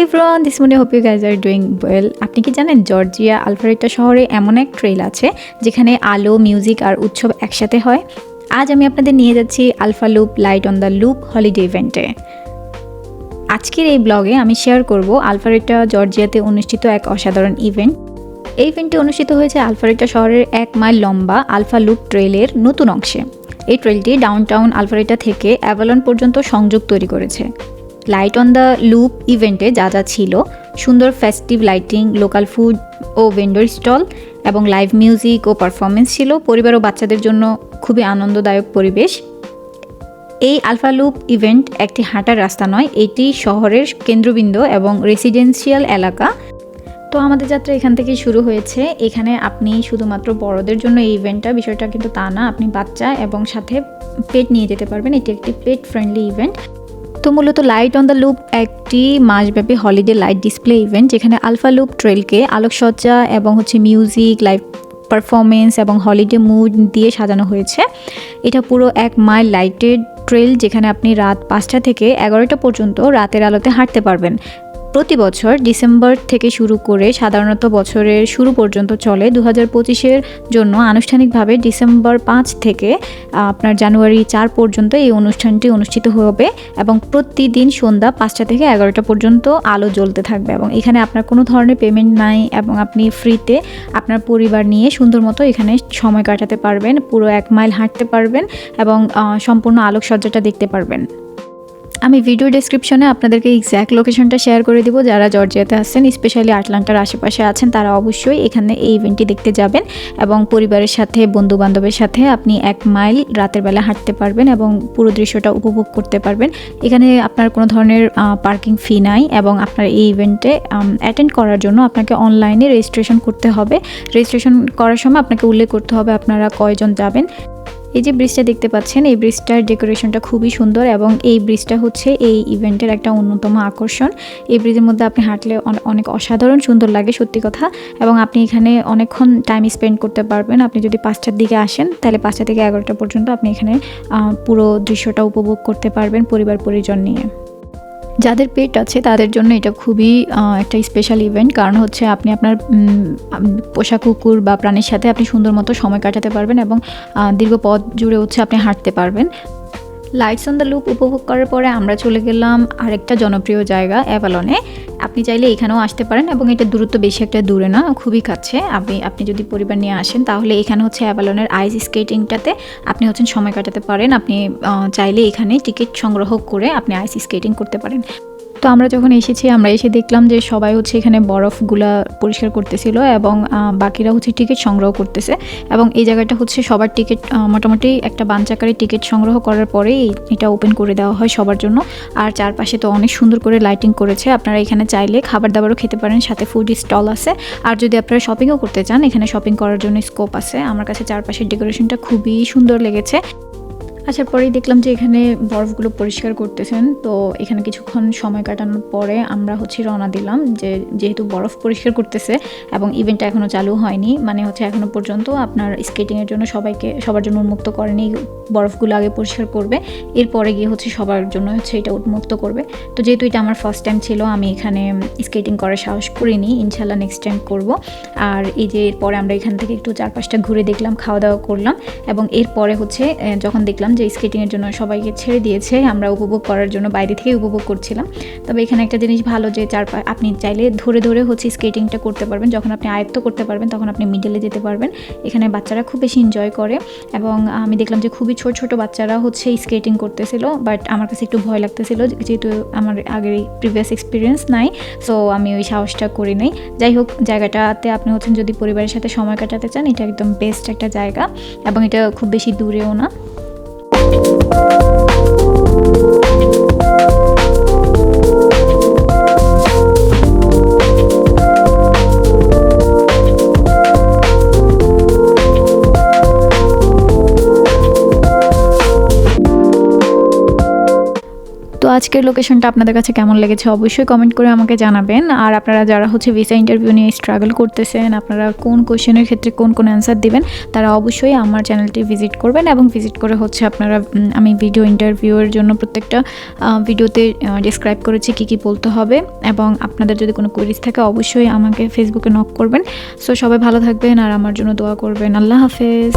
Everyone, this morning hope you guys are doing well. আপনি কি জানেন জর্জিয়া আলফারেটা শহরে এমন এক ট্রেল আছে যেখানে আলো, মিউজিক আর উৎসব একসাথে হয়। আজ আমি আপনাদের নিয়ে যাচ্ছি alpha loop light on the loop holiday ইভেন্টে। আজকের এই ব্লগে আমি শেয়ার করব আলফারেটা জর্জিয়াতে অনুষ্ঠিত এক অসাধারণ ইভেন্ট। এই ইভেন্টটি অনুষ্ঠিত হয়েছে আলফারেটা শহরের 1 মাইল লম্বা আলফা লুপ ট্রেলের নতুন অংশে। এই ট্রেলটি ডাউনটাউন আলফারেটা থেকে অ্যাভালন পর্যন্ত সংযোগ তৈরি করেছে। লাইট অন দ্য লুপ ইভেন্টে যা যা ছিল, সুন্দর ফেস্টিভ লাইটিং, লোকাল ফুড ও ভেন্ডর স্টল এবং লাইভ মিউজিক ও পারফরমেন্স ছিল। পরিবার ও বাচ্চাদের জন্য খুবই আনন্দদায়ক পরিবেশ। এই আলফা লুপ ইভেন্ট একটি হাঁটার রাস্তা নয়, এটি শহরের কেন্দ্রবিন্দু এবং রেসিডেন্সিয়াল এলাকা। তো আমাদের যাত্রা এখান থেকেই শুরু হয়েছে। এখানে আপনি শুধুমাত্র বড়দের জন্য এই ইভেন্টটা, বিষয়টা কিন্তু তা না, আপনি বাচ্চা এবং সাথে পেট নিয়ে যেতে পারবেন। এটি একটি পেট ফ্রেন্ডলি ইভেন্ট। তো মূলত লাইট অন দ্য লুপ একটি মাসব্যাপী হলিডে লাইট ডিসপ্লে ইভেন্ট, যেখানে আলফা লুপ ট্রেলকে আলোকসজ্জা এবং মিউজিক, লাইভ পারফরমেন্স এবং হলিডে মুড দিয়ে সাজানো হয়েছে। এটা পুরো 1 মাইল লাইটেড ট্রেল, যেখানে আপনি রাত 5টা থেকে 11টা পর্যন্ত রাতের আলোতে হাঁটতে পারবেন। প্রতি বছর ডিসেম্বর থেকে শুরু করে সাধারণত বছরের শুরু পর্যন্ত চলে। 2025-এর জন্য আনুষ্ঠানিকভাবে ডিসেম্বর 5 থেকে আপনার জানুয়ারি 4 পর্যন্ত এই অনুষ্ঠানটি অনুষ্ঠিত হবে এবং প্রতিদিন সন্ধ্যা 5টা থেকে 11টা পর্যন্ত আলো জ্বলতে থাকবে এবং এখানে আপনার কোনো ধরনের পেমেন্ট নাই এবং আপনি ফ্রিতে আপনার পরিবার নিয়ে সুন্দর মতো এখানে সময় কাটাতে পারবেন, পুরো 1 মাইল হাঁটতে পারবেন এবং সম্পূর্ণ আলোকসজ্জাটা দেখতে পারবেন। আমি ভিডিও ডেসক্রিপশনে আপনাদেরকে এক্স্যাক্ট লোকেশনটা শেয়ার করে দিব। যারা জর্জিয়াতে আসছেন, স্পেশালি আটলান্টার আশেপাশে আছেন, তারা অবশ্যই এখানে এই ইভেন্টটি দেখতে যাবেন এবং পরিবারের সাথে, বন্ধু বান্ধবের সাথে আপনি 1 মাইল রাতের বেলা হাঁটতে পারবেন এবং পুরো দৃশ্যটা উপভোগ করতে পারবেন। এখানে আপনার কোনো ধরনের পার্কিং ফি নাই এবং আপনার এই ইভেন্টে অ্যাটেন্ড করার জন্য আপনাকে অনলাইনে রেজিস্ট্রেশন করতে হবে। রেজিস্ট্রেশন করার সময় আপনাকে উল্লেখ করতে হবে আপনারা কয়জন যাবেন। এই যে ব্রিজটা দেখতে পাচ্ছেন, এই ব্রিজটার ডেকোরেশনটা খুবই সুন্দর এবং এই ব্রিজটা হচ্ছে এই ইভেন্টের একটা অন্যতম আকর্ষণ। এই ব্রিজের মধ্যে আপনি হাঁটলে অনেক অসাধারণ সুন্দর লাগে, সত্যি কথা। এবং আপনি এখানে অনেকক্ষণ টাইম স্পেন্ড করতে পারবেন। আপনি যদি 5টার দিকে আসেন, তাহলে 5টা থেকে 11টা পর্যন্ত আপনি এখানে পুরো দৃশ্যটা উপভোগ করতে পারবেন পরিবার পরিজন নিয়ে। যাদের পেট আছে তাদের জন্য এটা খুবই একটা স্পেশাল ইভেন্ট, কারণ হচ্ছে আপনি আপনার পোষা কুকুর বা প্রাণীর সাথে আপনি সুন্দর মতো সময় কাটাতে পারবেন এবং দীর্ঘ পথ জুড়ে আপনি হাঁটতে পারবেন। লাইটস অন দ্য লুপ উপভোগ করার পরে আমরা চলে গেলাম আরেকটা জনপ্রিয় জায়গা, অ্যাভালনে। আপনি চাইলে এখানেও আসতে পারেন এবং এটা দূরত্ব বেশি একটা দূরে না, খুবই কাছে। আপনি যদি পরিবার নিয়ে আসেন, তাহলে এখানে অ্যাভালনের আইস স্কেটিংটাতে আপনি সময় কাটাতে পারেন। আপনি চাইলে এখানে টিকিট সংগ্রহ করে আপনি আইস স্কেটিং করতে পারেন। তো আমরা যখন এসেছি, আমরা এসে দেখলাম যে সবাই এখানে বরফগুলা পরিষ্কার করতেছিল এবং বাকিরা টিকিট সংগ্রহ করতেছে এবং এই জায়গাটা সবার টিকিট মোটামুটি একটা বাঞ্চ আকারে টিকিট সংগ্রহ করার পরে এটা ওপেন করে দেওয়া হয় সবার জন্য। আর চারপাশে তো অনেক সুন্দর করে লাইটিং করেছে। আপনারা এখানে চাইলে খাবার দাবারও খেতে পারেন, সাথে ফুড স্টল আছে। আর যদি আপনারা শপিংও করতে চান, এখানে শপিং করার জন্য স্কোপ আছে। আমার কাছে চারপাশের ডেকোরেশনটা খুবই সুন্দর লেগেছে। আসার পরেই দেখলাম যে এখানে বরফগুলো পরিষ্কার করতেছেন। তো এখানে কিছুক্ষণ সময় কাটানোর পরে আমরা রওনা দিলাম, যেহেতু বরফ পরিষ্কার করতেছে এবং ইভেন্টটা এখনও চালু হয়নি, মানে এখনও পর্যন্ত আপনার স্কেটিংয়ের জন্য সবার জন্য উন্মুক্ত করেনি। বরফগুলো আগে পরিষ্কার করবে, এরপরে গিয়ে সবার জন্য এটা উন্মুক্ত করবে। তো যেহেতু এটা আমার ফার্স্ট টাইম ছিল, আমি এখানে স্কেটিং করার সাহস করিনি। ইনশাল্লাহ নেক্সট টাইম করব। আর এই যে এরপরে আমরা এখান থেকে একটু চারপাশটা ঘুরে দেখলাম, খাওয়া দাওয়া করলাম এবং এরপরে যখন দেখলাম যে স্কেটিংয়ের জন্য সবাইকে ছেড়ে দিয়েছে, আমরা উপভোগ করার জন্য বাইরে থেকে উপভোগ করছিলাম। তবে এখানে একটা জিনিস ভালো যে আপনি চাইলে ধরে ধরে স্কেটিংটা করতে পারবেন। যখন আপনি আয়ত্ত করতে পারবেন, তখন আপনি মিডলে যেতে পারবেন। এখানে বাচ্চারা খুব বেশি এনজয় করে এবং আমি দেখলাম যে খুবই ছোট ছোট বাচ্চারা স্কেটিং করতেছিল। বাট আমার কাছে একটু ভয় লাগতেছিল, যেহেতু আমার আগের প্রিভিয়াস এক্সপিরিয়েন্স নাই, সো আমি ওই সাহসটা করি নাই। যাই হোক, জায়গাটাতে আপনি যদি পরিবারের সাথে সময় কাটাতে চান, এটা একদম বেস্ট একটা জায়গা এবং এটা খুব বেশি দূরেও না। তো আজকের লোকেশনটা আপনাদের কাছে কেমন লেগেছে অবশ্যই কমেন্ট করে আমাকে জানাবেন। আর আপনারা যারা হচ্ছে ভিসা ইন্টারভিউ নিয়ে স্ট্রাগল করতেছেন, আপনারা কোন কোশ্চেনের ক্ষেত্রে কোন কোন অ্যান্সার দিবেন, তারা অবশ্যই আমার চ্যানেলটি ভিজিট করবেন এবং ভিজিট করে হচ্ছে আপনারা আমি ভিডিও ইন্টারভিউয়ের জন্য প্রত্যেকটা ভিডিওতে ডিসক্রাইব করেছি কী কী বলতে হবে। এবং আপনাদের যদি কোনো কোয়েরিজ থাকে অবশ্যই আমাকে ফেসবুকে নক করবেন। সো সবাই ভালো থাকবেন আর আমার জন্য দোয়া করবেন। আল্লাহ হাফেজ।